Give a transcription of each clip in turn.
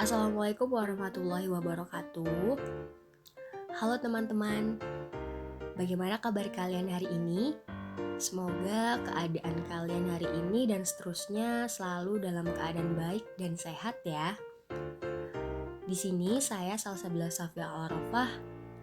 Assalamualaikum warahmatullahi wabarakatuh. Halo teman-teman, bagaimana kabar kalian hari ini? Semoga keadaan kalian hari ini dan seterusnya selalu dalam keadaan baik dan sehat ya. Di sini saya Salsabila Safia Al-Arafah,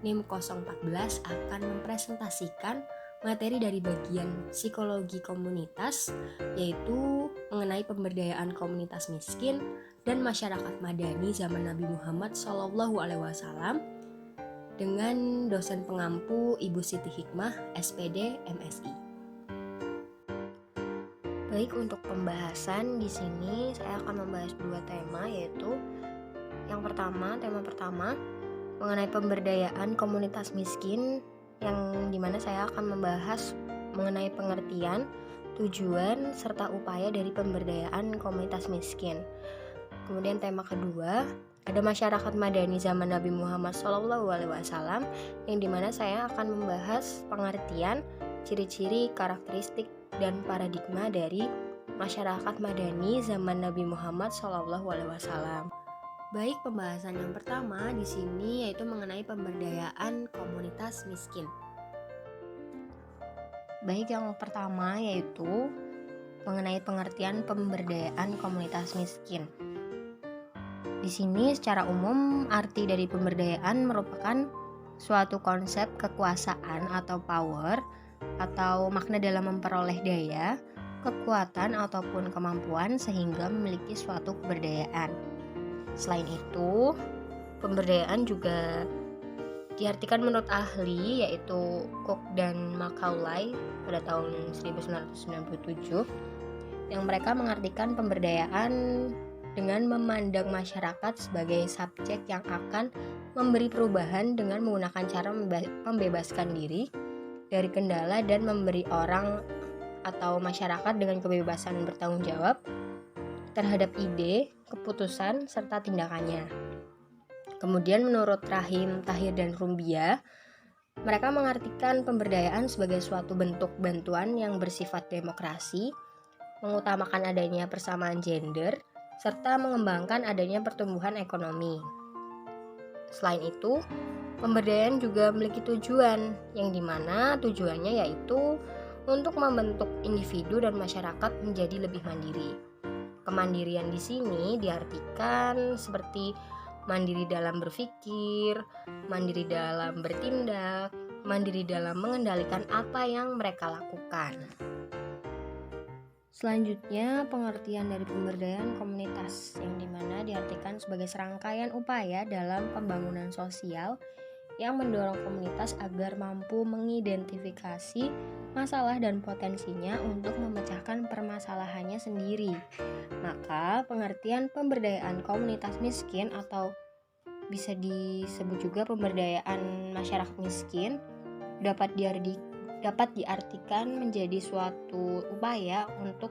NIM 014 akan mempresentasikan materi dari bagian psikologi komunitas, yaitu mengenai pemberdayaan komunitas miskin dan masyarakat madani zaman Nabi Muhammad SAW dengan dosen pengampu Ibu Siti Hikmah, SPD, MSI. Baik, untuk pembahasan di sini saya akan membahas dua tema, yaitu yang pertama, tema pertama mengenai pemberdayaan komunitas miskin, yang dimana saya akan membahas mengenai pengertian, tujuan, serta upaya dari pemberdayaan komunitas miskin. Kemudian tema kedua, ada masyarakat madani zaman Nabi Muhammad SAW, yang dimana saya akan membahas pengertian, ciri-ciri, karakteristik, dan paradigma dari masyarakat madani zaman Nabi Muhammad SAW. Baik, pembahasan yang pertama di sini yaitu mengenai pemberdayaan komunitas miskin. Baik, yang pertama yaitu mengenai pengertian pemberdayaan komunitas miskin. Di sini secara umum arti dari pemberdayaan merupakan suatu konsep kekuasaan atau power atau makna dalam memperoleh daya, kekuatan ataupun kemampuan sehingga memiliki suatu keberdayaan. Selain itu, pemberdayaan juga diartikan menurut ahli yaitu Cook dan Macaulay pada tahun 1997, yang mereka mengartikan pemberdayaan dengan memandang masyarakat sebagai subjek yang akan memberi perubahan dengan menggunakan cara membebaskan diri dari kendala dan memberi orang atau masyarakat dengan kebebasan bertanggung jawab terhadap ide, keputusan, serta tindakannya. Kemudian menurut Rahim, Tahir, dan Rumbia, mereka mengartikan pemberdayaan sebagai suatu bentuk bantuan yang bersifat demokrasi, mengutamakan adanya persamaan gender, serta mengembangkan adanya pertumbuhan ekonomi. Selain itu, pemberdayaan juga memiliki tujuan, yang dimana tujuannya yaitu untuk membentuk individu dan masyarakat menjadi lebih mandiri. Kemandirian di sini diartikan seperti mandiri dalam berpikir, mandiri dalam bertindak, mandiri dalam mengendalikan apa yang mereka lakukan. Selanjutnya, pengertian dari pemberdayaan komunitas, yang dimana diartikan sebagai serangkaian upaya dalam pembangunan sosial yang mendorong komunitas agar mampu mengidentifikasi masalah dan potensinya untuk memecahkan permasalahannya sendiri. Maka, pengertian pemberdayaan komunitas miskin atau bisa disebut juga pemberdayaan masyarakat miskin dapat diartikan menjadi suatu upaya untuk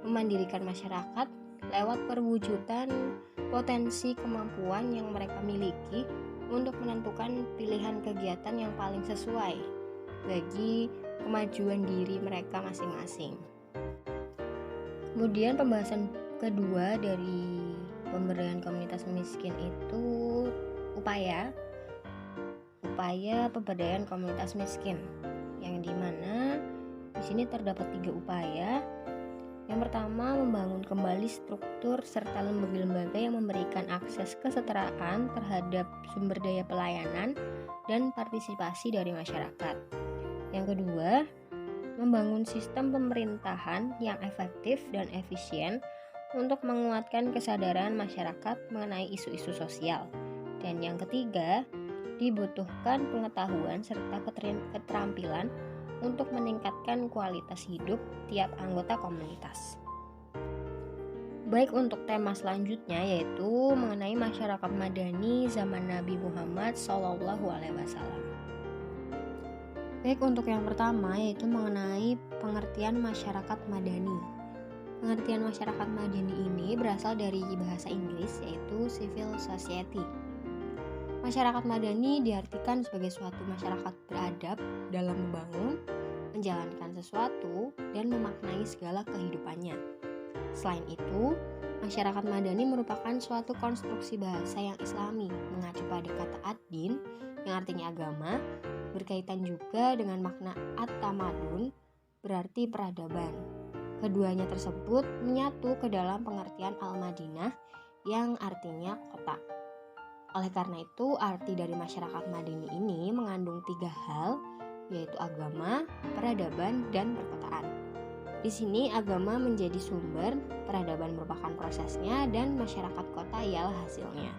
memandirikan masyarakat lewat perwujudan potensi kemampuan yang mereka miliki untuk menentukan pilihan kegiatan yang paling sesuai bagi kemajuan diri mereka masing-masing. Kemudian pembahasan kedua dari pemberdayaan komunitas miskin itu upaya pemberdayaan komunitas miskin, yang dimana di sini terdapat 3 upaya. Yang pertama, membangun kembali struktur serta lembaga-lembaga yang memberikan akses kesetaraan terhadap sumber daya pelayanan dan partisipasi dari masyarakat. Yang kedua, membangun sistem pemerintahan yang efektif dan efisien untuk menguatkan kesadaran masyarakat mengenai isu-isu sosial. Dan yang ketiga, dibutuhkan pengetahuan serta keterampilan untuk meningkatkan kualitas hidup tiap anggota komunitas. Baik, untuk tema selanjutnya yaitu mengenai masyarakat madani zaman Nabi Muhammad SAW. Baik, untuk yang pertama yaitu mengenai pengertian masyarakat madani. Pengertian masyarakat madani ini berasal dari bahasa Inggris yaitu civil society. Masyarakat madani diartikan sebagai suatu masyarakat beradab dalam membangun, menjalankan sesuatu, dan memaknai segala kehidupannya. Selain itu, Masyarakat madani merupakan suatu konstruksi bahasa yang islami, mengacu pada kata ad-din yang artinya agama, berkaitan juga dengan makna at-tamadun, berarti peradaban. Keduanya tersebut menyatu ke dalam pengertian al-Madinah yang artinya kota. Oleh karena itu, arti dari masyarakat madani ini mengandung 3 hal, yaitu agama, peradaban, dan perkotaan. Di sini agama menjadi sumber, peradaban merupakan prosesnya, dan masyarakat kota ialah hasilnya.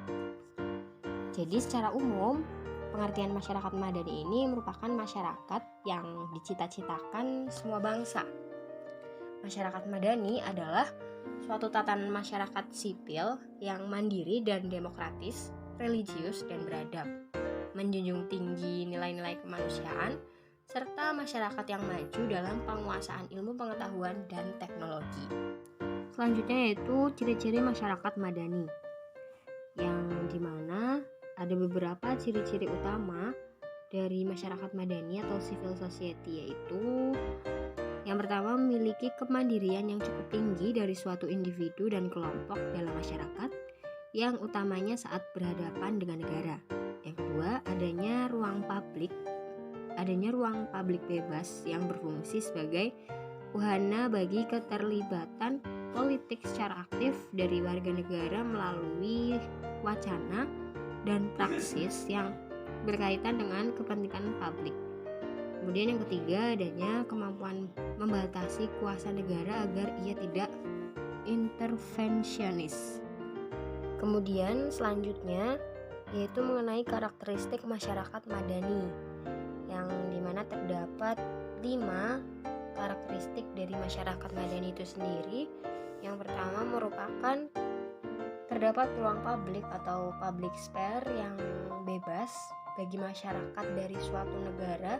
Jadi secara umum, pengertian masyarakat madani ini merupakan masyarakat yang dicita-citakan semua bangsa. Masyarakat madani adalah suatu tatanan masyarakat sipil yang mandiri dan demokratis, religius dan beradab, menjunjung tinggi nilai-nilai kemanusiaan, serta masyarakat yang maju dalam penguasaan ilmu pengetahuan dan teknologi. Selanjutnya yaitu ciri-ciri masyarakat madani, yang dimana ada beberapa ciri-ciri utama dari masyarakat madani atau civil society, yaitu yang pertama, memiliki kemandirian yang cukup tinggi dari suatu individu dan kelompok dalam masyarakat, yang utamanya saat berhadapan dengan negara. Yang kedua, adanya ruang publik bebas yang berfungsi sebagai wahana bagi keterlibatan politik secara aktif dari warga negara melalui wacana dan praksis yang berkaitan dengan kepentingan publik. Kemudian yang ketiga, adanya kemampuan membatasi kuasa negara agar ia tidak intervensionis. Kemudian selanjutnya yaitu mengenai karakteristik masyarakat madani, yang dimana terdapat 5 karakteristik dari masyarakat madani itu sendiri. Yang pertama merupakan terdapat ruang publik atau public sphere yang bebas bagi masyarakat dari suatu negara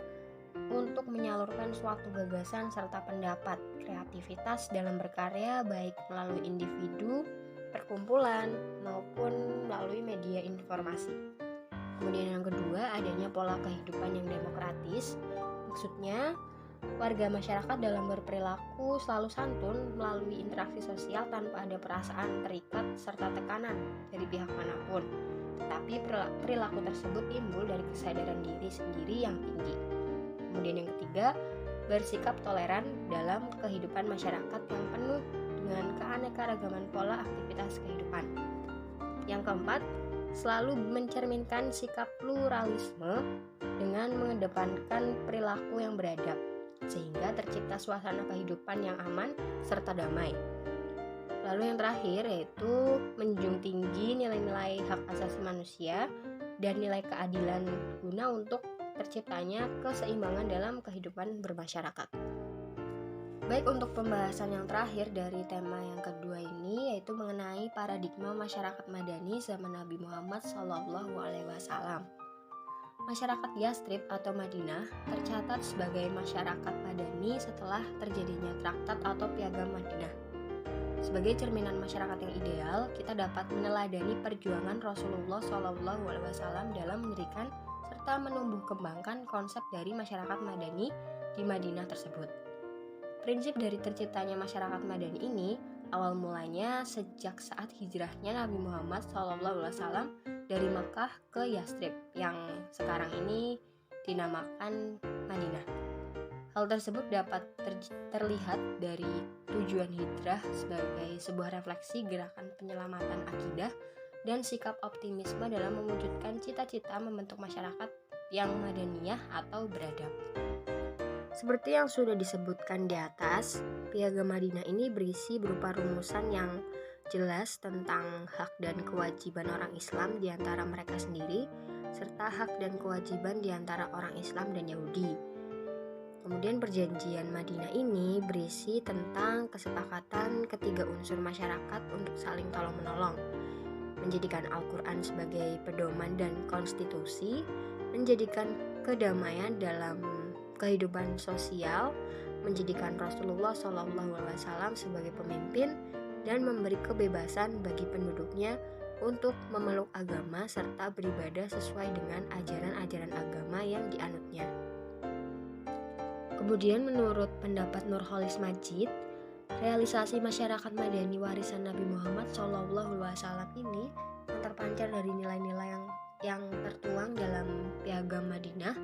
untuk menyalurkan suatu gagasan serta pendapat, kreativitas dalam berkarya baik melalui individu, perkumpulan, maupun melalui media informasi. Kemudian yang kedua, adanya pola kehidupan yang demokratis. Maksudnya, warga masyarakat dalam berperilaku selalu santun melalui interaksi sosial tanpa ada perasaan terikat serta tekanan dari pihak manapun. Tetapi perilaku tersebut timbul dari kesadaran diri sendiri yang tinggi. Kemudian yang ketiga, bersikap toleran dalam kehidupan masyarakat yang penuh dengan keanekaragaman pola aktivitas kehidupan. Yang keempat, selalu mencerminkan sikap pluralisme dengan mengedepankan perilaku yang beradab, sehingga tercipta suasana kehidupan yang aman serta damai. Lalu yang terakhir yaitu menjunjung tinggi nilai-nilai hak asasi manusia dan nilai keadilan guna untuk terciptanya keseimbangan dalam kehidupan bermasyarakat. Baik, untuk pembahasan yang terakhir dari tema yang kedua ini yaitu mengenai paradigma masyarakat madani zaman Nabi Muhammad SAW. Masyarakat Yastrib atau Madinah tercatat sebagai masyarakat madani setelah terjadinya traktat atau piagam Madinah. Sebagai cerminan masyarakat yang ideal, kita dapat meneladani perjuangan Rasulullah SAW dalam mendirikan serta menumbuh kembangkan konsep dari masyarakat madani di Madinah tersebut. Prinsip dari terciptanya masyarakat madani ini awal mulanya sejak saat hijrahnya Nabi Muhammad SAW dari Makkah ke Yastrib yang sekarang ini dinamakan Madinah. Hal tersebut dapat terlihat dari tujuan hijrah sebagai sebuah refleksi gerakan penyelamatan akidah dan sikap optimisme dalam mewujudkan cita-cita membentuk masyarakat yang madaniyah atau beradab. Seperti yang sudah disebutkan di atas, Piagam Madinah ini berisi berupa rumusan yang jelas tentang hak dan kewajiban orang Islam di antara mereka sendiri, serta hak dan kewajiban di antara orang Islam dan Yahudi. Kemudian perjanjian Madinah ini berisi tentang kesepakatan ketiga unsur masyarakat untuk saling tolong-menolong, menjadikan Al-Quran sebagai pedoman dan konstitusi, menjadikan kedamaian dalam kehidupan sosial, menjadikan Rasulullah SAW sebagai pemimpin, dan memberi kebebasan bagi penduduknya untuk memeluk agama serta beribadah sesuai dengan ajaran-ajaran agama yang dianutnya. Kemudian menurut pendapat Nurholis Majid, Realisasi masyarakat madani warisan Nabi Muhammad SAW ini yang terpancar dari nilai-nilai yang tertuang dalam Piagam Madinah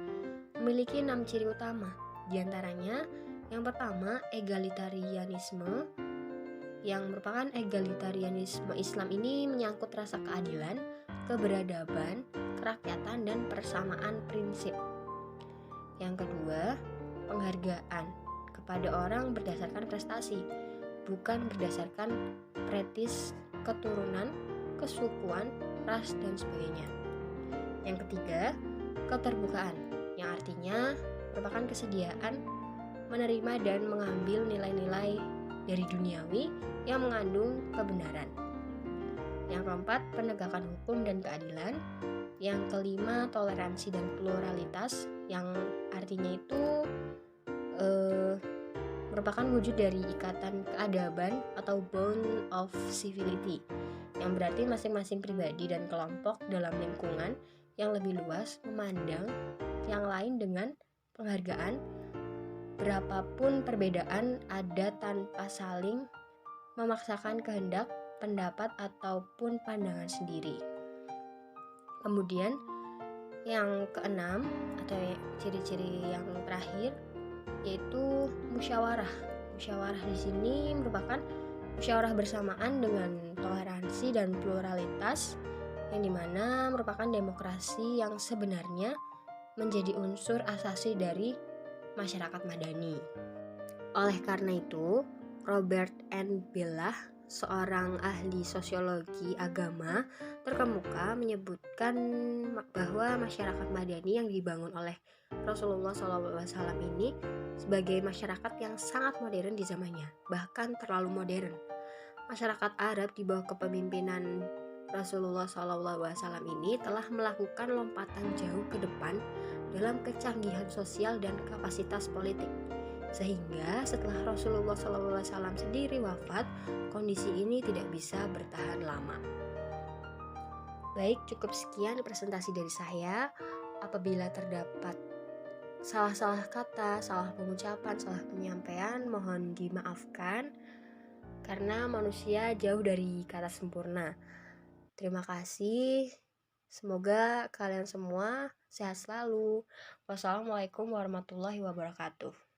memiliki 6 ciri utama. Di antaranya, yang pertama, egalitarianisme, yang merupakan egalitarianisme Islam ini menyangkut rasa keadilan, keberadaban, kerakyatan, dan persamaan prinsip. Yang kedua, penghargaan kepada orang berdasarkan prestasi, bukan berdasarkan pretis, keturunan, kesukuan, ras, dan sebagainya. Yang ketiga, keterbukaan, yang artinya merupakan kesediaan menerima dan mengambil nilai-nilai dari duniawi yang mengandung kebenaran. Yang keempat, penegakan hukum dan keadilan. Yang kelima, toleransi dan pluralitas, yang artinya itu merupakan wujud dari ikatan keadaban atau bond of civility, yang berarti masing-masing pribadi dan kelompok dalam lingkungan yang lebih luas memandang yang lain dengan penghargaan, berapapun perbedaan ada tanpa saling memaksakan kehendak, pendapat, ataupun pandangan sendiri. Kemudian yang keenam atau ciri-ciri yang terakhir yaitu musyawarah. Musyawarah di sini merupakan musyawarah bersamaan dengan toleransi dan pluralitas, yang dimana merupakan demokrasi yang sebenarnya menjadi unsur asasi dari masyarakat madani. Oleh karena itu, Robert N. Bellah, seorang ahli sosiologi agama terkemuka, menyebutkan bahwa masyarakat madani yang dibangun oleh Rasulullah SAW ini sebagai masyarakat yang sangat modern di zamannya, bahkan terlalu modern. Masyarakat Arab di bawah kepemimpinan Rasulullah SAW ini telah melakukan lompatan jauh ke depan dalam kecanggihan sosial dan kapasitas politik, sehingga setelah Rasulullah SAW sendiri wafat, kondisi ini tidak bisa bertahan lama. Baik, cukup sekian presentasi dari saya. Apabila terdapat salah-salah kata, salah pengucapan, salah penyampaian, mohon dimaafkan, karena manusia jauh dari kata sempurna. Terima kasih. Semoga kalian semua sehat selalu. Wassalamualaikum warahmatullahi wabarakatuh.